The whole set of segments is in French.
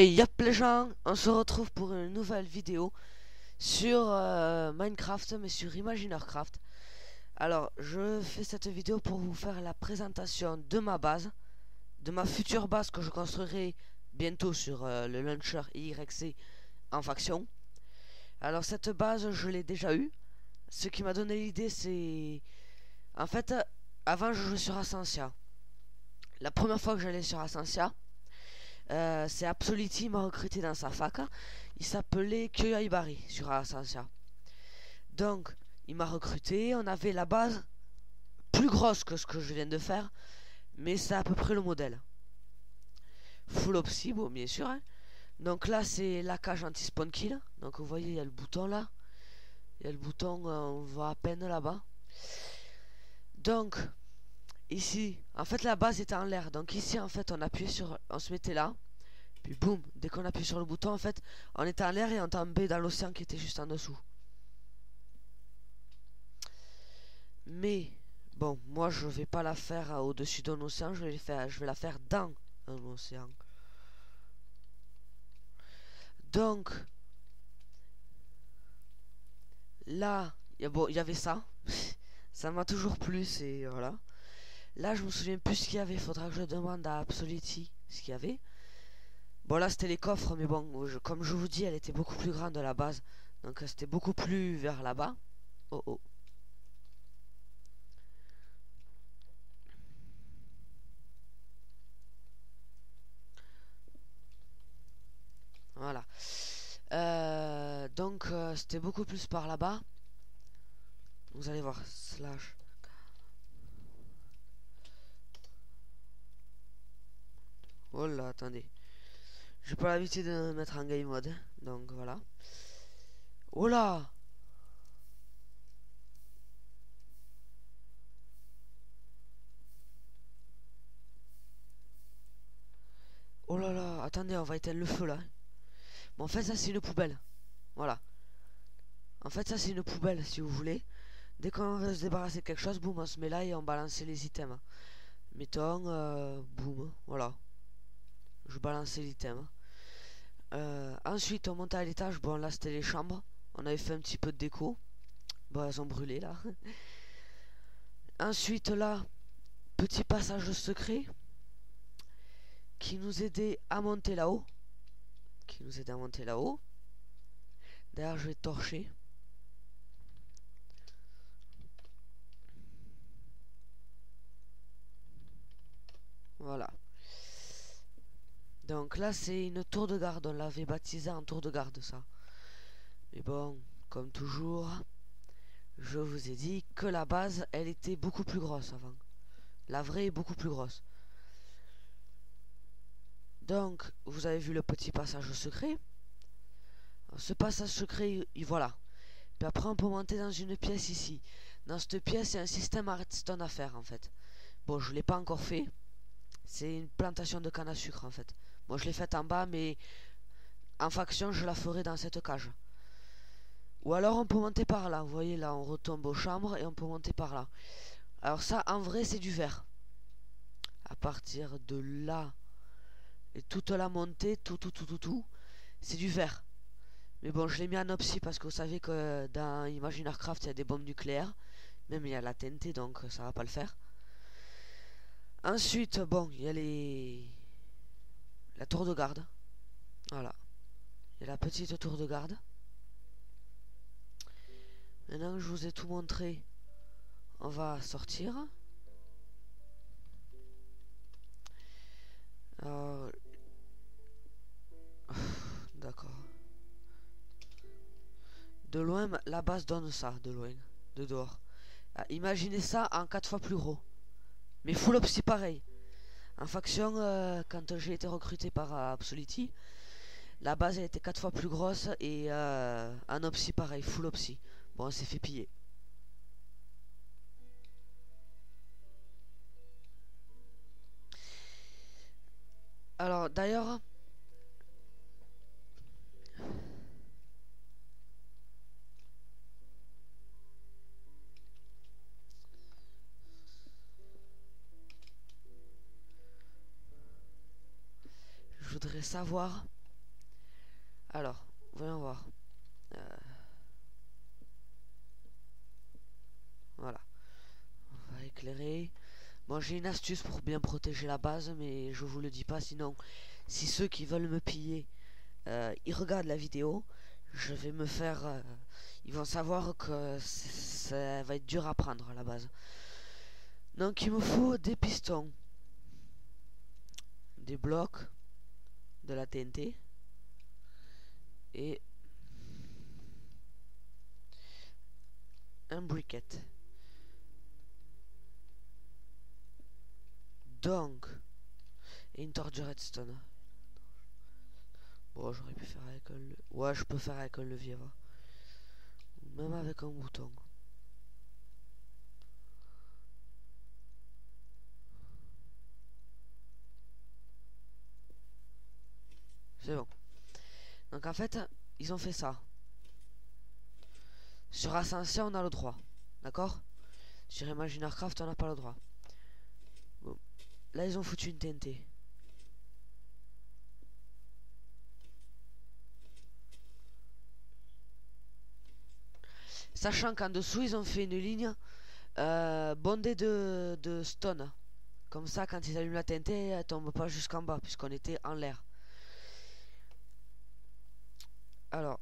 Yep les gens, on se retrouve pour une nouvelle vidéo sur Minecraft, mais sur Imagineercraft. Alors, je fais cette vidéo pour vous faire la présentation de ma base, de ma future base que je construirai bientôt sur le launcher IRC en faction. Alors, cette base, je l'ai déjà eue. Ce qui m'a donné l'idée, c'est... En fait, avant, je jouais sur Ascensia. La première fois que j'allais sur Ascensia, c'est Absolity m'a recruté dans sa fac. Il s'appelait Kyoyaibari sur Ascensia. Donc, il m'a recruté. On avait la base plus grosse que ce que je viens de faire, mais c'est à peu près le modèle. Full opsi, bon, bien sûr. Hein. Donc là, c'est la cage anti-spawn kill. Donc, vous voyez, il y a le bouton là. Il y a le bouton, on voit à peine là-bas. Donc, ici, en fait, la base était en l'air. Donc, ici, en fait, on appuyait sur. On se mettait là. Puis boum, dès qu'on appuie sur le bouton, en fait, on était en l'air et on tombait dans l'océan qui était juste en dessous. Mais bon, moi je vais pas la faire au-dessus d'un océan, je vais la faire dans un océan. Donc là, bon, il y avait ça. Ça m'a toujours plu, c'est voilà. Là, je me souviens plus ce qu'il y avait, faudra que je demande à Absolity ce qu'il y avait. Bon là, c'était les coffres, mais bon, comme je vous dis, elle était beaucoup plus grande de la base. Donc c'était beaucoup plus vers là-bas. Oh oh. Voilà. Donc c'était beaucoup plus par là-bas. Vous allez voir, slash. Oh là, attendez. J'ai pas l'habitude de me mettre en game mode. Donc voilà. Oh là. Oh là là. Attendez, on va éteindre le feu là. Bon, en fait, ça c'est une poubelle. Voilà. En fait, ça c'est une poubelle si vous voulez. Dès qu'on veut se débarrasser de quelque chose, boum, on se met là et on balance les items. Mettons, boum, voilà. Je balance l'item. Ensuite, on monte à l'étage. Bon, là c'était les chambres. On avait fait un petit peu de déco. Bon, elles ont brûlé là. Ensuite, là, petit passage secret qui nous aidait à monter là-haut. D'ailleurs, je vais torcher. Voilà. Donc là, c'est une tour de garde. On l'avait baptisé en tour de garde, ça. Mais bon, comme toujours, je vous ai dit que la base, elle était beaucoup plus grosse avant. La vraie est beaucoup plus grosse. Donc, vous avez vu le petit passage secret. Ce passage secret, voilà. Puis après, on peut monter dans une pièce ici. Dans cette pièce, il y a un système à redstone à faire, en fait. Bon, je ne l'ai pas encore fait. C'est une plantation de canne à sucre, en fait. Moi, je l'ai faite en bas, mais en faction, je la ferai dans cette cage. Ou alors, on peut monter par là. Vous voyez, là, on retombe aux chambres et on peut monter par là. Alors ça, en vrai, c'est du verre. À partir de là, et toute la montée, tout, c'est du verre. Mais bon, je l'ai mis en opsi parce que vous savez que dans Imagineercraft, il y a des bombes nucléaires. Même il y a la TNT, donc ça va pas le faire. Ensuite, bon, il y a la tour de garde. Voilà. Il y a la petite tour de garde. Maintenant que je vous ai tout montré, on va sortir. D'accord. De loin, la base donne ça, de loin, de dehors. Ah, imaginez ça en 4 fois plus gros. Mais full opsi pareil. En faction, quand j'ai été recruté par Absolity, la base elle était 4 fois plus grosse et en opsi pareil, full opsi. Bon, on s'est fait piller. Alors d'ailleurs, je voudrais savoir Alors, voyons voir. Voilà. On va éclairer. Bon, j'ai une astuce pour bien protéger la base, mais je vous le dis pas, sinon, si ceux qui veulent me piller, ils regardent la vidéo, je vais me faire... ils vont savoir que ça va être dur à prendre à la base. Donc, il me faut des pistons, des blocs, de la TNT, et un briquet. Donc, et une torche de redstone. Bon, j'aurais pu faire avec un levier. Ouais, je peux faire avec un levier, va. Même avec un bouton. C'est bon. Donc en fait, ils ont fait ça. Sur Ascension, on a le droit. D'accord? Sur Imagineercraft, on n'a pas le droit. Bon. Là, ils ont foutu une TNT. Sachant qu'en dessous, ils ont fait une ligne bondée de stone. Comme ça, quand ils allument la TNT, elle tombe pas jusqu'en bas, puisqu'on était en l'air. Alors.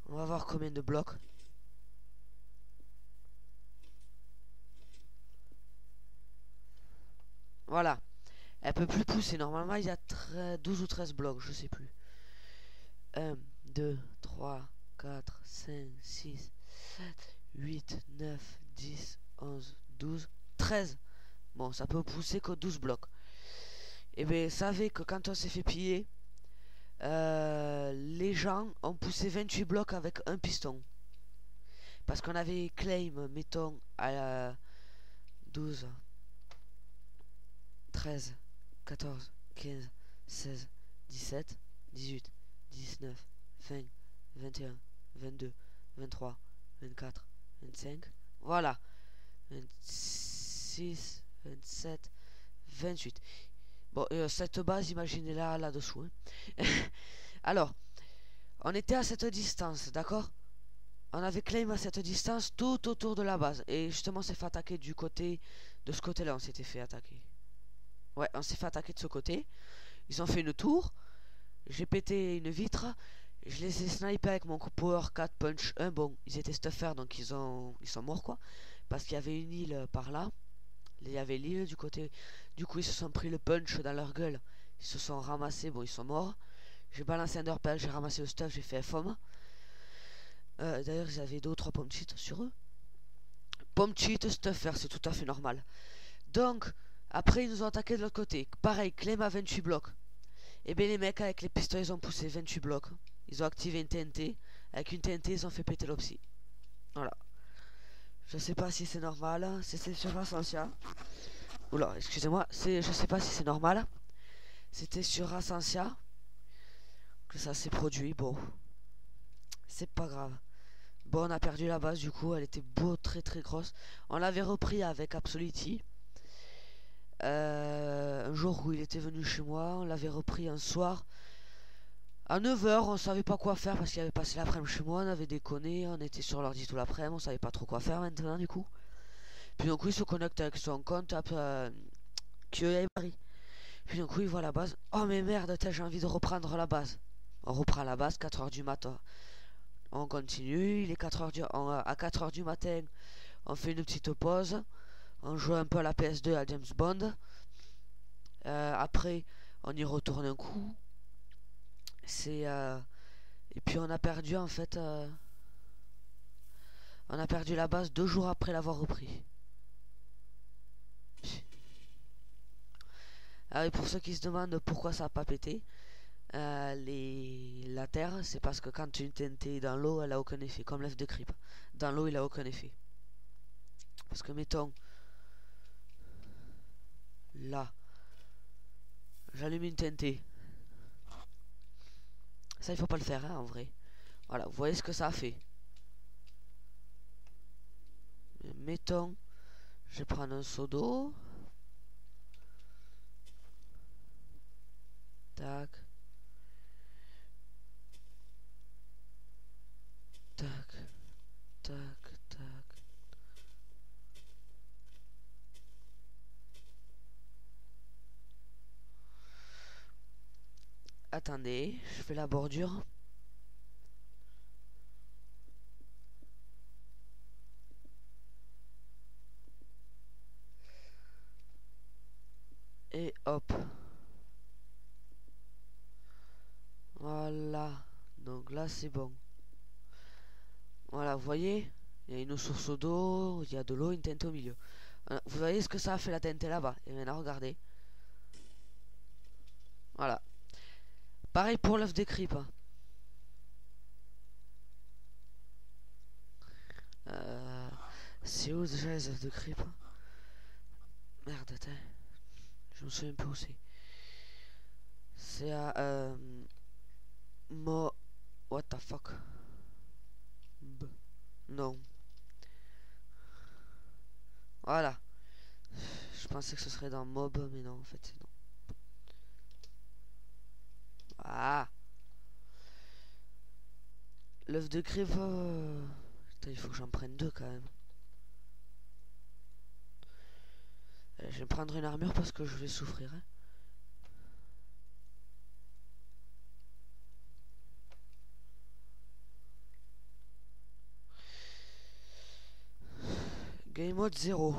On va voir combien de blocs. Voilà. Elle peut plus pousser. Normalement, il y a 12 ou 13 blocs, je sais plus. 1, 2, 3, 4, 5, 6, 7, 8, 9, 10, 11, 12, 13. Bon, ça peut pousser que 12 blocs. Et bien, savez que quand on s'est fait piller, les gens ont poussé 28 blocs avec un piston. Parce qu'on avait claim, mettons, à 12, 13, 14, 15, 16, 17, 18, 19, 20, 21, 22, 23, 24, 25. Voilà. 26, 27, 28. Bon, cette base, imaginez-la là-dessous. Hein. Alors, on était à cette distance, d'accord? On avait claim à cette distance tout autour de la base. Et justement, on s'est fait attaquer du côté... De ce côté-là, on s'était fait attaquer. Ouais, on s'est fait attaquer de ce côté. Ils ont fait une tour. J'ai pété une vitre. Je les ai snipés avec mon Power 4 Punch 1. Bon, ils étaient stuffers, donc ils sont morts, quoi. Parce qu'il y avait une île par là. Il y avait l'île du côté. Du coup, ils se sont pris le punch dans leur gueule. Ils se sont ramassés. Bon, ils sont morts. J'ai balancé un Underpell, j'ai ramassé le stuff, j'ai fait FOM. D'ailleurs, ils avaient 2 ou 3 pommes cheat sur eux. Pommes cheat, stuffer, c'est tout à fait normal. Donc, après, ils nous ont attaqué de l'autre côté. Pareil, claim à 28 blocs. Et bien, les mecs, avec les pistolets, ils ont poussé 28 blocs. Ils ont activé une TNT. Avec une TNT, ils ont fait péter l'opsie. Voilà. Je sais pas si c'est normal. C'est sur Ascensia. Oula, excusez-moi. Je sais pas si c'est normal. C'était sur Ascensia que ça s'est produit. Bon. C'est pas grave. Bon, on a perdu la base du coup. Elle était beau, très très grosse. On l'avait repris avec Absoluti. Un jour où il était venu chez moi. On l'avait repris un soir. À 9h, on savait pas quoi faire parce qu'il avait passé l'après-midi chez moi. On avait déconné. On était sur l'ordi tout l'après-midi. On savait pas trop quoi faire maintenant du coup. Puis d'un coup, il se connecte avec son compte. QA Paris. Puis d'un coup, il voit la base. Oh mais merde, j'ai envie de reprendre la base. On reprend la base, 4h du matin. On continue, il est 4h à 4h du matin. On fait une petite pause. On joue un peu à la PS2 à James Bond. Après, on y retourne un coup. Et puis on a perdu en fait. On a perdu la base 2 jours après l'avoir repris. Ah, et pour ceux qui se demandent pourquoi ça n'a pas pété, la terre, c'est parce que quand une TNT est dans l'eau, elle a aucun effet, comme l'œuf de creep. Dans l'eau, il a aucun effet. Parce que mettons, là, j'allume une TNT. Ça, il faut pas le faire, hein, en vrai. Voilà, vous voyez ce que ça a fait. mettons, je vais prendre un seau d'eau. Tac. Tac. Tac. Tac. Attendez, je fais la bordure. Et hop. Voilà. Donc là c'est bon. Voilà, vous voyez, il y a une source d'eau, il y a de l'eau, une teinte au milieu. Vous voyez ce que ça a fait la teinte là-bas. Et maintenant regardez. Voilà. Pareil pour l'œuf de creep. C'est où déjà les œufs de creep? Merde, attends. Je me souviens plus où c'est. C'est à What the fuck? Non. Voilà. Je pensais que ce serait dans Mob, mais non, en fait, c'est non. Ah. L'œuf de creep. Putain, il faut que j'en prenne deux quand même. Allez, je vais prendre une armure parce que je vais souffrir. Hein. Game mode 0.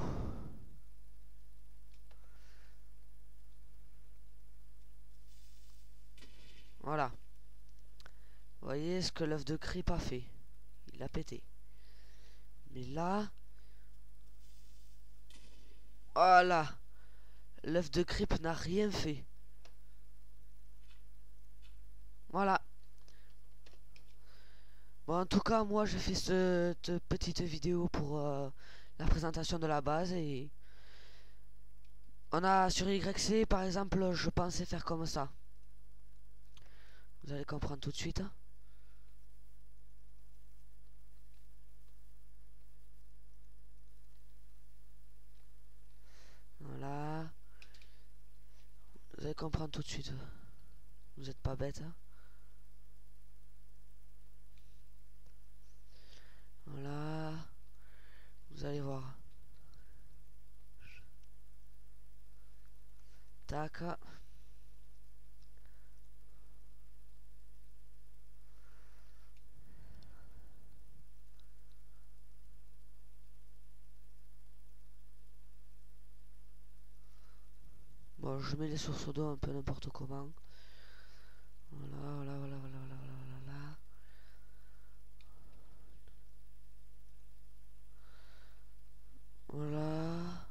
Voilà. Vous voyez ce que l'œuf de creep a fait. Il a pété. Mais là... Voilà. L'œuf de creep n'a rien fait. Voilà. Bon, en tout cas, moi, j'ai fait cette petite vidéo pour la présentation de la base. Et on a sur YC, par exemple, je pensais faire comme ça. Vous allez comprendre tout de suite. Voilà. Vous allez comprendre tout de suite. Vous n'êtes pas bête. Voilà. Vous allez voir. Tac. Bon, je mets les sources d'eau un peu n'importe comment. Voilà, voilà, voilà, voilà, voilà, voilà, voilà. Voilà.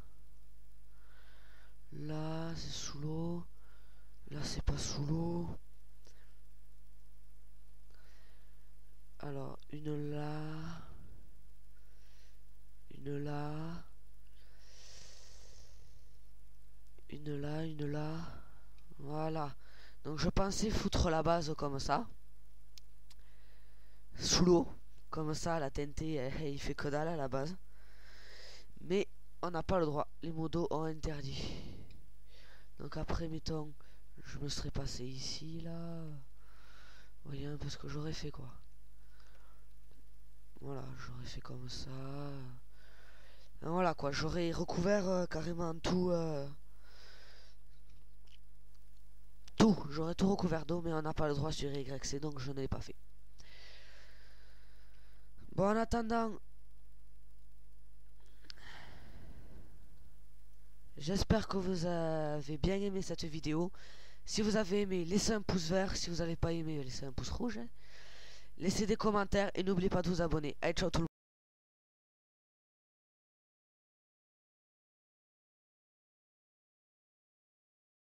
Là, c'est sous l'eau. Là, c'est pas sous l'eau. Alors, une là. Une là. Une là, une là. Voilà. Donc, je pensais foutre la base comme ça. Sous l'eau. Comme ça, la TNT, il fait que dalle à la base. Mais on n'a pas le droit. Les modos ont interdit. Donc après, mettons, je me serais passé ici, là. Vous voyez un peu ce que j'aurais fait, quoi. Voilà, j'aurais fait comme ça. Et voilà, quoi. J'aurais recouvert carrément tout. Tout. J'aurais tout recouvert d'eau, mais on n'a pas le droit sur YC, donc je ne l'ai pas fait. Bon, en attendant... J'espère que vous avez bien aimé cette vidéo. Si vous avez aimé, laissez un pouce vert. Si vous n'avez pas aimé, laissez un pouce rouge. Laissez des commentaires et n'oubliez pas de vous abonner. Allez, ciao tout le monde.